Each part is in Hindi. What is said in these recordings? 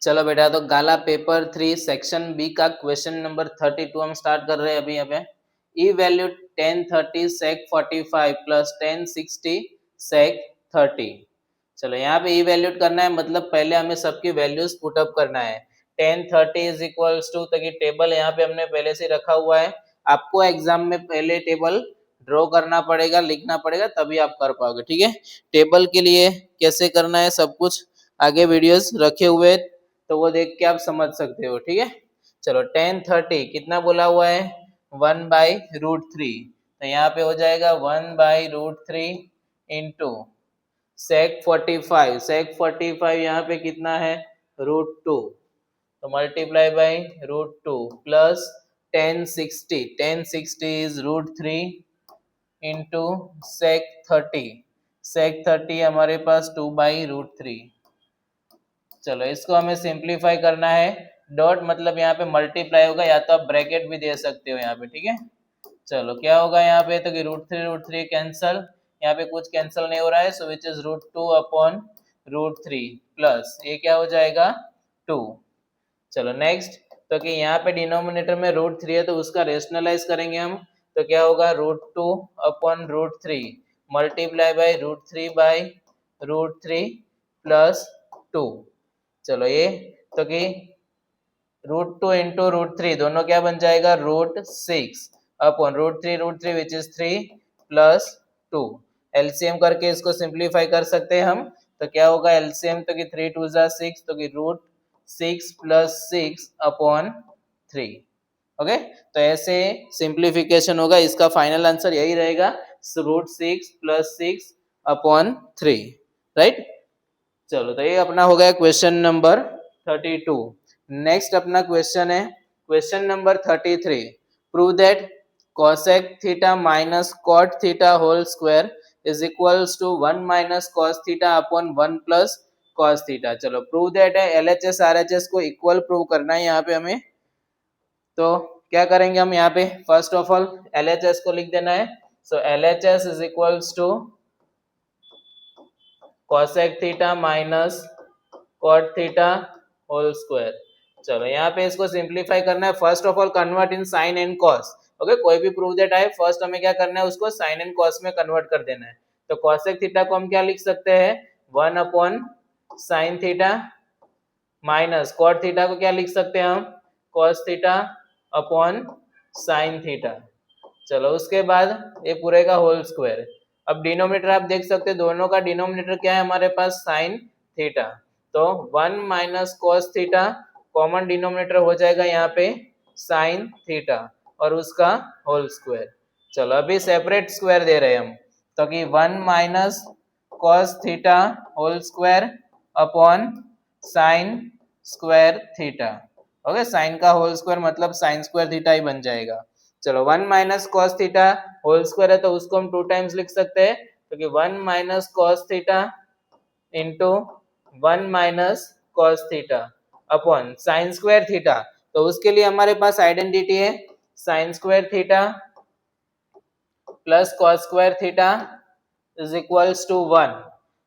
चलो बेटा, तो गाला पेपर 3 सेक्शन बी का क्वेश्चन नंबर 32 हम स्टार्ट कर रहे हैं अभी। यहाँ पे ई वैल्यू 1030 सेक 45 प्लस 1060 सेक 30। चलो यहाँ पे ई वैल्यूट करना है, मतलब पहले हमें सबकी वैल्यूज पुटअप करना है। 1030 इज इक्वल्स टू, तो टेबल यहाँ पे हमने पहले से रखा हुआ है। आपको एग्जाम में पहले टेबल ड्रॉ करना पड़ेगा, लिखना पड़ेगा, तभी आप कर पाओगे। ठीक है, टेबल के लिए कैसे करना है सब कुछ आगे वीडियोस रखे हुए, तो वो देख के आप समझ सकते हो। ठीक है, चलो 1030 कितना बोला हुआ है, 1/√3, तो यहाँ पे हो जाएगा 1/√3 इंटू सेक 45, सेक 45 यहाँ पे कितना है, √2, तो multiply by √2 plus 1060, 1060 is √3 into sec 30, sec 30 हमारे पास 2/√3। चलो इसको हमें सिंप्लीफाई करना है, डॉट मतलब यहाँ पे मल्टीप्लाई होगा, या तो आप ब्रैकेट भी दे सकते हो यहाँ पे। ठीक है, चलो क्या होगा यहाँ पे, तो कि √3 कैंसल, यहाँ पे कुछ कैंसल नहीं हो रहा है, सो विच इज √2/√3 प्लस ये क्या हो जाएगा 2। चलो नेक्स्ट, तो कि यहाँ पे डिनोमिनेटर में √3 है, तो उसका रेशनलाइज करेंगे हम, तो क्या होगा √2/√3 मल्टीप्लाई बाई √3/√3 प्लस 2। चलो ये, तो कि √2 इंटू √3 दोनों क्या बन जाएगा, √6 upon √3 which is 3 plus 2। LCM करके इसको सिंप्लीफाई कर सकते हैं हम, तो क्या होगा एलसीएम, तो कि 3 2 6, तो कि √6 प्लस 6 अपॉन 3। ओके, तो ऐसे सिंप्लीफिकेशन होगा, इसका फाइनल आंसर यही रहेगा, √6 प्लस 6 अपॉन 3। राइट, चलो तो ये अपना हो गया क्वेश्चन नंबर 32। नेक्स्ट अपना क्वेश्चन है question number 33। Prove that cosec theta minus cot theta whole square is equals to 1 minus cos theta upon 1 plus cos theta. चलो प्रूव दैट है, एलएचएस आरएचएस को इक्वल प्रूव करना है यहाँ पे हमें। तो क्या करेंगे हम यहाँ पे, फर्स्ट ऑफ ऑल एलएचएस को लिख देना है। So LHS is equals to cosec theta minus cot theta whole square. चलो यहाँ पे इसको सिंप्लीफाई करना है, first of all convert in sine and cos. Okay, कोई भी प्रूव दैट आए, फर्स्ट हमें क्या करना है, उसको साइन एंड कॉस में कन्वर्ट कर देना है। तो cosec थीटा को हम क्या लिख सकते हैं, 1 upon sine theta, minus cot theta को क्या लिख सकते हैं हम, cos theta upon sine theta. चलो उसके बाद ये पूरे का होल स्क्वायर। अब डिनोमिनेटर आप देख सकते हैं, दोनों का डिनोमिनेटर क्या है हमारे पास, साइन थीटा, तो 1 minus cos theta, common denominator हो जाएगा यहाँ पे साइन थीटा और उसका होल स्क्वायर। चलो अभी सेपरेट स्क्वायर दे रहे हैं हम, तो कि 1 minus cos theta whole square upon sine square theta. Okay, sine का होल स्क्वायर मतलब साइन स्क्वायर थीटा ही बन जाएगा। चलो 1 minus cos theta whole square है, तो उसको हम 2 टाइम्स लिख सकते हैं, तो कि 1 minus cos theta into 1 minus cos theta upon sine square theta. तो उसके लिए हमारे पास आइडेंटिटी है sine square theta plus cos square theta is equals to 1।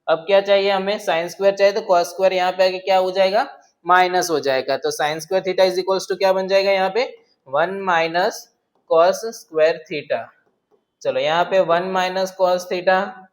अब क्या चाहिए हमें, साइन स्क्वायर चाहिए, तो कॉस स्क्वायर यहाँ पे आके क्या हो जाएगा, माइनस हो जाएगा, तो sine square theta is equals to क्या बन जाएगा यहाँ पे, 1 माइनस कॉस स्क्वायर थीटा। चलो यहाँ पे 1 minus cos theta,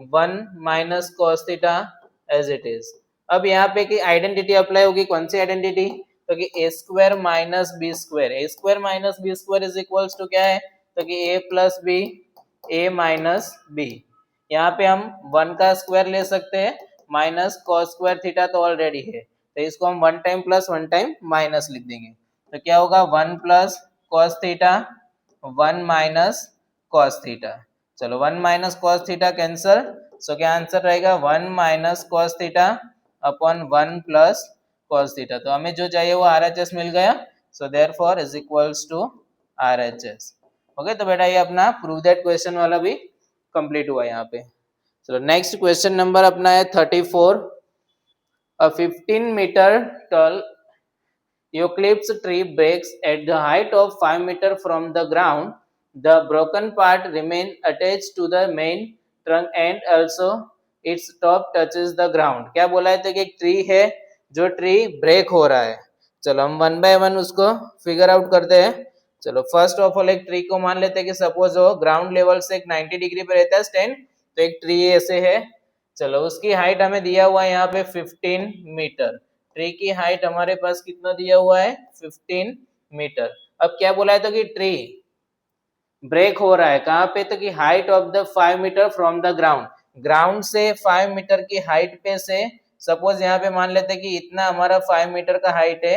1 minus cos theta as it is. अब यहाँ पे की आइडेंटिटी अप्लाई होगी, कौन सी आइडेंटिटी, तो कि A square minus B square, A square minus B square is equals to क्या है, तो कि A plus B, A minus B. यहाँ पे हम 1 का स्क्वायर ले सकते हैं, माइनस कॉस स्क्वायर थीटा तो ऑलरेडी है, तो इसको हम 1 टाइम प्लस 1 टाइम माइनस लिख देंगे, तो क्या होगा 1 plus cos theta, 1 minus cos theta. चलो 1 minus cos theta cancel, so क्या आंसर रहेगा, 1 minus cos theta upon 1 plus cos theta. तो हमें जो चाहिए वो आरएचएस मिल गया, so therefore is equals to RHS. Okay, तो बेटा ये अपना प्रूव दैट क्वेश्चन वाला भी कंप्लीट हुआ यहाँ पे। चलो नेक्स्ट क्वेश्चन नंबर अपना है 34। A 15 meter tall eucalyptus tree breaks at the height of 5 meter from the ground. The broken part remains attached to the main trunk and also its top touches the ground. क्या बोला है, तो कि एक ट्री है जो ट्री ब्रेक हो रहा है। चलो हम वन बाय वन उसको फिगर आउट करते हैं। चलो फर्स्ट ऑफ ऑल एक ट्री को मान लेते हैं कि सपोज वो ग्राउंड लेवल से एक 90 डिग्री पे रहता है स्टैंड, तो एक ट्री ऐसे है। चलो उसकी हाइट हमें दिया हुआ है यहाँ पे 15 मीटर। ट्री की हाइट हमारे पास कितना दिया हुआ है 15 मीटर। अब क्या बोला है तो कि ट्री ब्रेक हो रहा है कहाँ पे, तो कि height of the 5 metre from the ground, ground से 5 मीटर की हाइट पे से, सपोज यहाँ पे मान लेते हैं कि इतना हमारा 5 मीटर का हाइट है,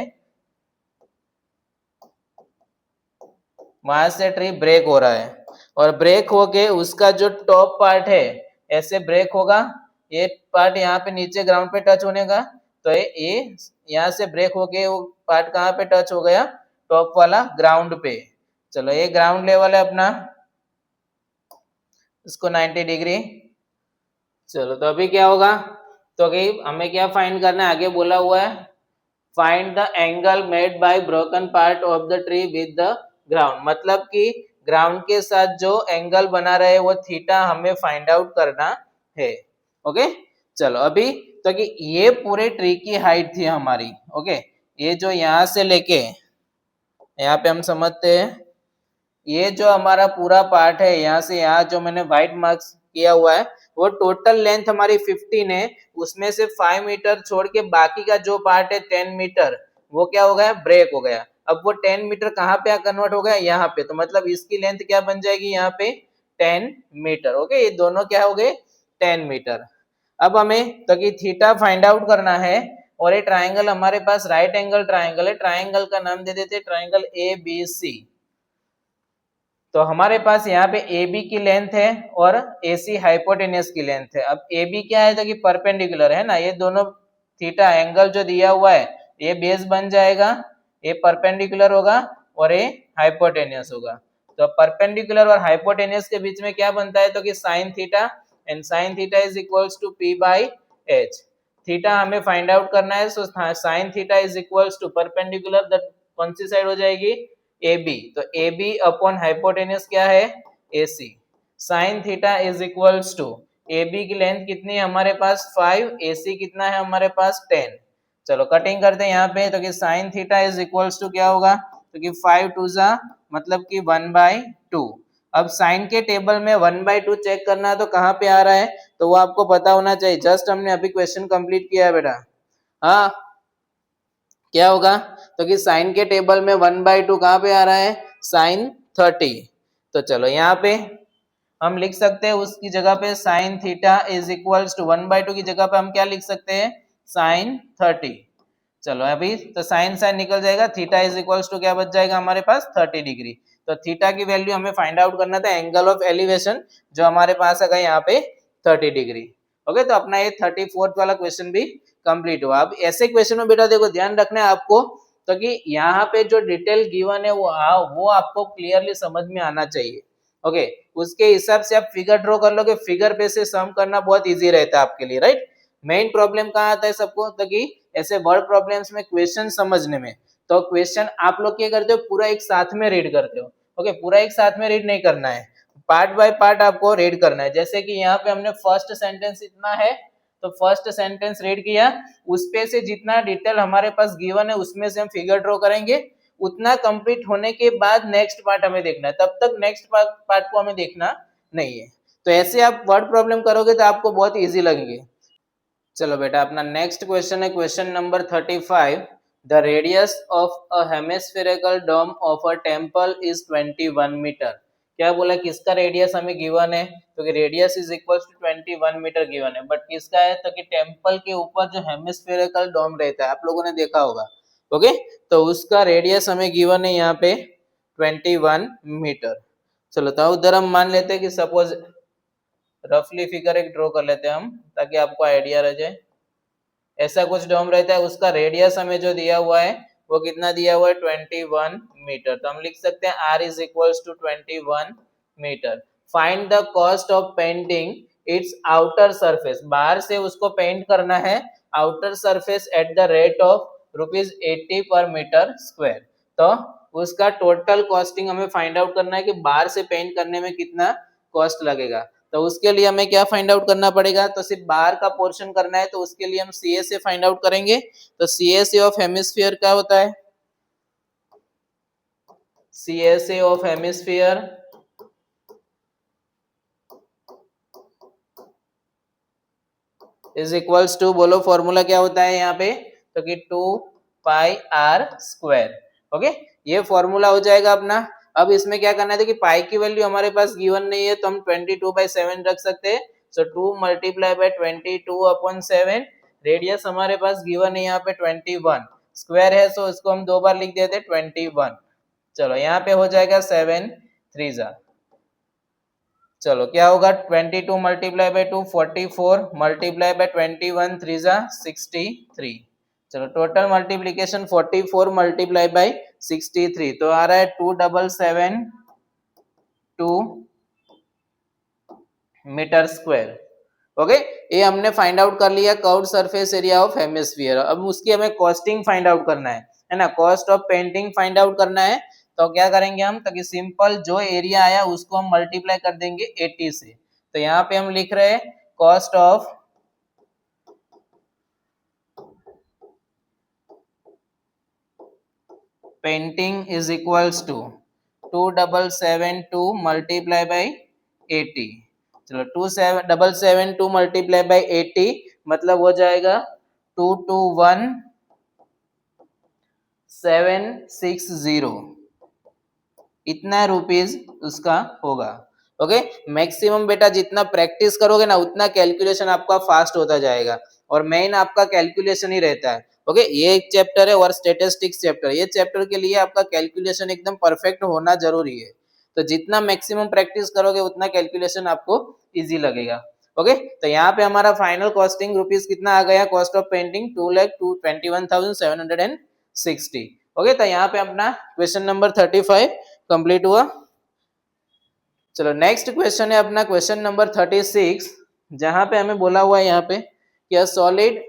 वहां से ट्री ब्रेक हो रहा है और ब्रेक होके उसका जो टॉप पार्ट है ऐसे ब्रेक होगा, ये पार्ट यहाँ पे नीचे ग्राउंड पे टच होने का, तो ये यहाँ से ब्रेक होके वो पार्ट कहाँ पे टच हो गया, टॉप वाला ग्राउंड पे। चलो ये ग्राउंड लेवल है अपना, इसको 90 डिग्री। चलो तो अभी क्या होगा, तो अभी हमें क्या फाइंड करना है, आगे बोला हुआ है find the angle made by broken part of the tree with the ground, मतलब कि ग्राउंड के साथ जो एंगल बना रहे वो थीटा हमें फाइंड आउट करना है। ओके चलो अभी तो कि ये पूरे ट्री की हाइट थी हमारी। ओके ये जो यहाँ से लेके यहाँ पे हम समझते हैं, ये जो हमारा पूरा पार्ट है यहाँ से यहाँ जो मैंने व्हाइट मार्क्स किया हुआ है वो टोटल लेंथ हमारी 15 है, उसमें से 5 मीटर छोड़ के बाकी का जो पार्ट है 10 मीटर वो क्या हो गया, ब्रेक हो गया। अब वो 10 मीटर कहाँ पे कन्वर्ट हो गया, यहाँ पे, तो मतलब इसकी लेंथ क्या बन जाएगी यहाँ पे 10 मीटर। ओके ये दोनों क्या हो गए 10 मीटर। अब हमें तो कि थीटा फाइंड आउट करना है और ये ट्राइंगल हमारे पास राइट एंगल ट्राइंगल है, ट्राइंगल का नाम दे देते ट्राइंगल ABC। तो हमारे पास यहाँ पे AB की लेंथ है और AC हाइपोटेन्यूस की लेंथ है। अब AB क्या है, तो कि परपेंडिकुलर है ना, ये दोनों थीटा एंगल जो दिया हुआ है ये बेस बन जाएगा, ये परपेंडिकुलर होगा और ये हाइपोटेन्यूस होगा। तो परपेंडिकुलर और हाइपोटेन्यूस के बीच में क्या बनता है, तो कि sine theta, and sine theta is equals to P by H। Theta हमें फाइंड आउट करना है, so sine theta is equals to perpendicular, that कौन सी साइड हो जाएगी AB, तो AB अपॉन हाइपोटेन्यूस क्या है AC। Sine theta is equals to AB की लेंथ कितनी है हमारे पास 5, AC कितना है हमारे पास 10। चलो कटिंग करते हैं यहाँ पे, तो कि sine theta is equals to क्या होगा, तो कि 5 टू जा मतलब कि 1/2। अब साइन के टेबल में 1/2 चेक करना है तो कहाँ पे आ रहा है, तो वो आपको पता होना चाहिए, जस्ट हमने अभी क्वेश्चन कंप्लीट किया है बेटा। हाँ क्या होगा, तो कि साइन के टेबल में 1/2 कहाँ पे आ रहा है, साइन 30। तो चलो यहाँ पे हम लिख सकते हैं उसकी जगह पे sine theta is equals to 1/2 की जगह पे हम क्या लिख सकते हैं साइन 30। चलो अभी तो साइन साइन निकल जाएगा, थीटा इज इक्वल्स टू क्या बच जाएगा हमारे पास 30 डिग्री। तो थीटा की वैल्यू हमें फाइंड आउट करना था, एंगल ऑफ एलिवेशन जो हमारे पास है यहाँ पे 30 डिग्री। ओके तो अपना ये 34th वाला क्वेश्चन भी कंप्लीट हुआ। अब ऐसे क्वेश्चन में बेटा देखो ध्यान रखना है आपको, तो कि यहाँ पे जो डिटेल गिवन है वो आपको क्लियरली समझ में आना चाहिए। ओके उसके हिसाब से आप फिगर ड्रॉ कर लोगे, फिगर पे से सम करना बहुत इजी रहता है आपके लिए, राइट। मेन प्रॉब्लम कहाँ आता है सबको, तो कि ऐसे वर्ड प्रॉब्लम्स में क्वेश्चन समझने में, तो क्वेश्चन आप लोग क्या करते हो पूरा एक साथ में रीड करते हो। ओके पूरा एक साथ में रीड नहीं करना है, पार्ट बाय पार्ट आपको रीड करना है। जैसे कि यहाँ पे हमने फर्स्ट सेंटेंस इतना है, तो फर्स्ट सेंटेंस रीड किया, उस पे से जितना डिटेल हमारे पास गिवन है उसमें से हम फिगर ड्रॉ करेंगे, उतना कंप्लीट होने के बाद नेक्स्ट पार्ट हमें देखना है, तब तक नेक्स्ट पार्ट को हमें देखना नहीं है। तो ऐसे आप वर्ड प्रॉब्लम करोगे तो आपको बहुत इजी लगेंगे। चलो बेटा अपना नेक्स्ट क्वेश्चन है question number 35। The radius of a hemispherical dome of a temple is 21 metre. क्या बोला किसका रेडियस हमें गिवन है, तो कि radius is equal to 21 metre given है, बट किसका है, तो कि टेम्पल के ऊपर जो हेमिस्फेरिकल डोम रहता है आप लोगों ने देखा होगा। ओके तो उसका रेडियस हमें गिवन है यहाँ पे 21 मीटर। चलो तो उधर हम मान लेते हैं कि सपोज रफली फिगर एक ड्रॉ कर लेते हैं हम ताकि आपको आइडिया रह जाए। ऐसा कुछ डोम रहता है, उसका रेडियस हमें जो दिया हुआ है वो कितना दिया हुआ है 21 मीटर। तो हम लिख सकते हैं r is equals to 21 metre. Find the cost of painting its outer surface, बाहर से उसको पेंट करना है outer surface at the rate of ₹80 per metre square. तो उसका टोटल कॉस्टिंग हमें फाइंड आउट करना है कि बाहर से पेंट करने में कितना कॉस्ट लगेगा। तो उसके लिए हमें क्या फाइंड आउट करना पड़ेगा, तो सिर्फ बाहर का पोर्शन करना है, तो उसके लिए हम CSA फाइंड आउट करेंगे। तो CSA ऑफ हेमिस्फीयर क्या होता है, CSA of hemisphere is equals to, बोलो फॉर्मूला क्या होता है यहाँ पे, तो कि 2πr²। ओके, ये फॉर्मूला हो जाएगा अपना। अब इसमें क्या करना है, कि पाई की वैल्यू हमारे पास गिवन नहीं है, तो हम 22/7 रख सकते हैं। सो 2 × 22/7, रेडियस हमारे पास गिवन है यहाँ पे 21, स्क्वायर है, सो इसको हम 2 बार लिख देते हैं 21। चलो यहाँ पे हो जाएगा 7 3 जा, चलो क्या होगा 22 × 2 44 मल्टीप्लाई बाय 21 3 जा 63। चलो टोटल मल्टीप्लीकेशन 44 मल्टीप्लाई बाय 63, तो आ रहा है 2772 मीटर स्क्वायर। ओके, ये हमने फाइंड आउट कर लिया curved surface area of hemisphere. अब उसकी हमें कॉस्टिंग फाइंड आउट करना है ना, cost of painting find out करना है। तो क्या करेंगे हम, तो कि सिंपल जो एरिया आया उसको हम मल्टीप्लाई कर देंगे 80 से। तो यहाँ पे हम लिख रहे हैं cost of painting is equals to 2772 multiply by 80। चलो 2772 मल्टीप्लाई बाय 80 मतलब हो जाएगा 221760, इतना रुपीज उसका होगा। ओके, मैक्सिमम बेटा जितना प्रैक्टिस करोगे ना उतना कैलकुलेशन आपका फास्ट होता जाएगा, और मेन आपका कैलकुलेशन ही रहता है। ओके, ये एक चैप्टर है और स्टैटिस्टिक्स चैप्टर, ये चैप्टर के लिए आपका कैलकुलेशन एकदम परफेक्ट होना जरूरी है। तो जितना मैक्सिमम प्रैक्टिस करोगे उतना कैलकुलेशन आपको इजी लगेगा। ओके, तो यहाँ पे हमारा फाइनल कॉस्टिंग रुपीज कितना आ गया, कॉस्ट ऑफ पेंटिंग 2,21,760। ओके, तो यहाँ पे अपना क्वेश्चन नंबर 35 कंप्लीट हुआ। चलो नेक्स्ट क्वेश्चन है अपना क्वेश्चन नंबर 36, जहां पे हमें बोला हुआ है यहाँ पे कि सॉलिड,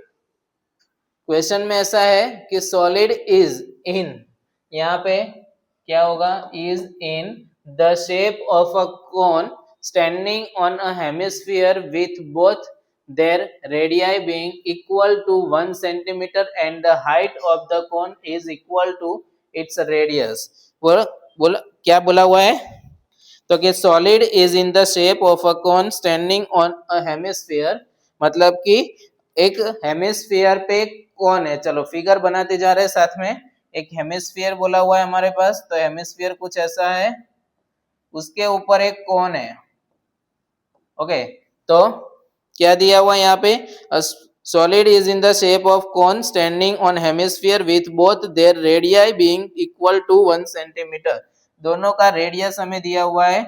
क्वेश्चन में ऐसा है कि सॉलिड इज इन, यहाँ पे क्या होगा, is in the shape of a cone standing on a hemisphere with both their radii being equal to 1 centimeter and the height of the cone is equal to its radius। बोला क्या बोला हुआ है, तो कि solid is in the shape of a cone standing on a hemisphere, मतलब कि एक हेमिस्फीयर पे कोन है। चलो फिगर बनाते जा रहे हैं साथ में, एक हेमिस्फीयर बोला हुआ है हमारे पास, तो हेमिस्फीयर कुछ ऐसा है, उसके ऊपर एक कोन है। ओके, तो क्या दिया हुआ है यहाँ पे, solid is in the shape of cone standing on hemisphere with both their radii being equal to 1 centimetre, दोनों का रेडियस हमें दिया हुआ है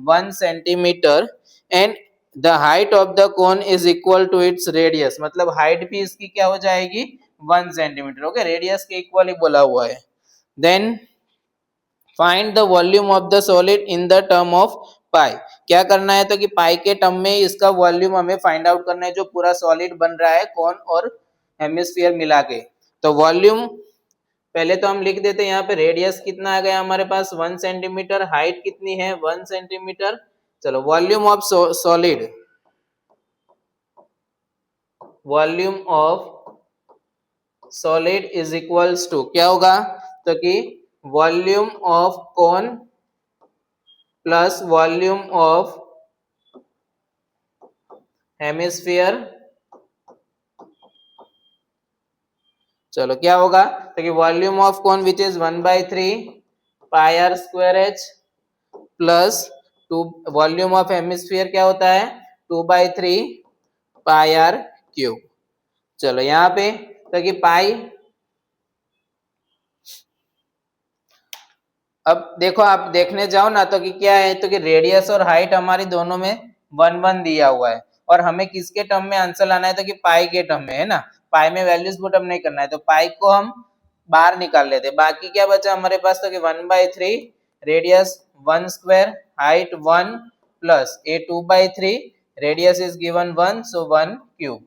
1 centimetre, and the height of the cone is equal to its radius, मतलब हाइट भी इसकी क्या हो जाएगी 1 सेंटीमीटर। ओके, रेडियस के इक्वल ही बोला हुआ है। Then find the volume of the solid in the term of पाई, क्या करना है, तो कि पाई के टर्म में इसका वॉल्यूम हमें फाइंड आउट करना है, जो पूरा सॉलिड बन रहा है कोन और हेमिस्फीयर मिला के। तो वॉल्यूम पहले तो हम लिख देते हैं यहाँ पे, रेडियस कितना आ गया हमारे पास 1 सेंटीमीटर, हाइट कितनी है 1 सेंटीमीटर। चलो volume of solid, volume of solid is equals to क्या होगा, तो कि volume of cone plus volume of hemisphere. चलो क्या होगा, तो कि volume of cone which is 1/3 πr² plus 2, volume of hemisphere क्या होता है 2/3 πr³। चलो यहाँ पे तो कि पाई, अब देखो आप देखने जाओ ना तो कि क्या है, तो कि रेडियस और हाइट हमारी दोनों में 1 1 दिया हुआ है, और हमें किसके टर्म में आंसर लाना है, तो कि पाई के टर्म में, है ना। पाई में वैल्यूज पुट अप नहीं करना है, तो पाई को हम बाहर निकाल लेते, बाकी क्या बचा हमारे पास, तो कि 1/3 radius 1² height 1 plus A 2/3 radius is given 1 सो 1³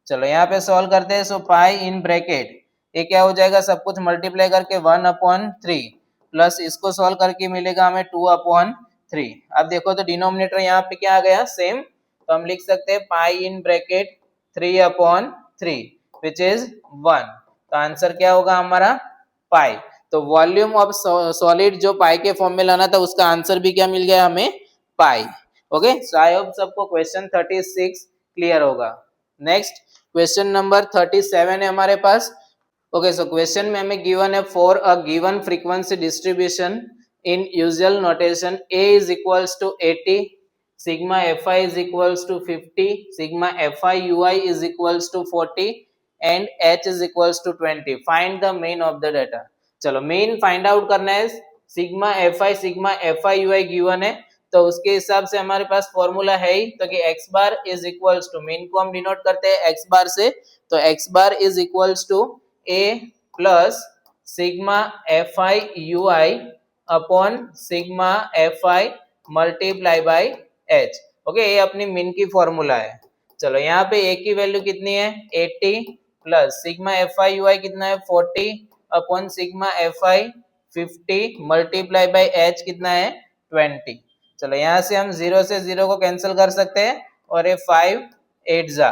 चलो यहाँ पे सॉल्व करते हैं। सो पाई इन ब्रैकेट ये क्या हो जाएगा, सब कुछ मल्टीप्लाई करके 1/3 प्लस इसको सॉल्व करके मिलेगा हमें 2/3 3। अब देखो तो डिनोमिनेटर यहाँ पे क्या आ गया, सेम, तो हम लिख सकते हैं पाई इन ब्रैकेट 3/3 विच इज 1। तो आंसर क्या होगा हमारा, पाई। तो वॉल्यूम ऑफ सॉलिड जो पाई के फॉर्म में लाना था उसका आंसर भी क्या मिल गया हमें, पाई। ओके, सो आई होप सबको क्वेश्चन 36 क्लियर होगा। नेक्स्ट क्वेश्चन नंबर 37 है हमारे पास। ओके, सो क्वेश्चन में हमें गिवन है for a given frequency distribution in usual notation A is equals to 80, sigma Fi is equals to 50, sigma Fi Ui is equals to 40 and H is equals to 20. Find the mean of the data. चलो mean find out करना है। sigma Fi sigma Fi Ui given है तो उसके हिसाब से हमारे पास फॉर्मूला है ही, तो कि x bar is equals to, mean को हम डिनोट करते हैं x बार से, तो x bar is equals to a plus sigma Fi Ui upon sigma Fi multiply by h। Okay, ये अपनी मीन की फॉर्मूला है। चलो यहाँ पे a की वैल्यू कितनी है 80 प्लस सिग्मा Fi Ui कितना है 40 upon sigma Fi 50 multiply by h कितना है 20। चलो यहाँ से हम 0 से 0 को कैंसिल कर सकते हैं और ये 5 8 जा,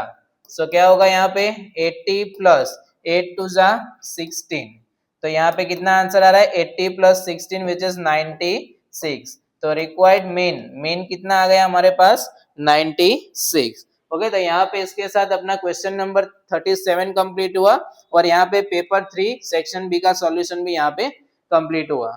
सो क्या होगा यहाँ पे 80 प्लस 8 2 जा 16। तो यहाँ पे कितना आंसर आ रहा है 80 प्लस 16 विच इज 96। तो रिक्वायर्ड मीन कितना आ गया हमारे पास 96। ओके, तो यहाँ पे इसके साथ अपना क्वेश्चन नंबर 37 कंप्लीट हुआ और यहाँ पे पेपर 3 सेक्शन बी का सॉल्यूशन भी यहाँ पे कंप्लीट हुआ।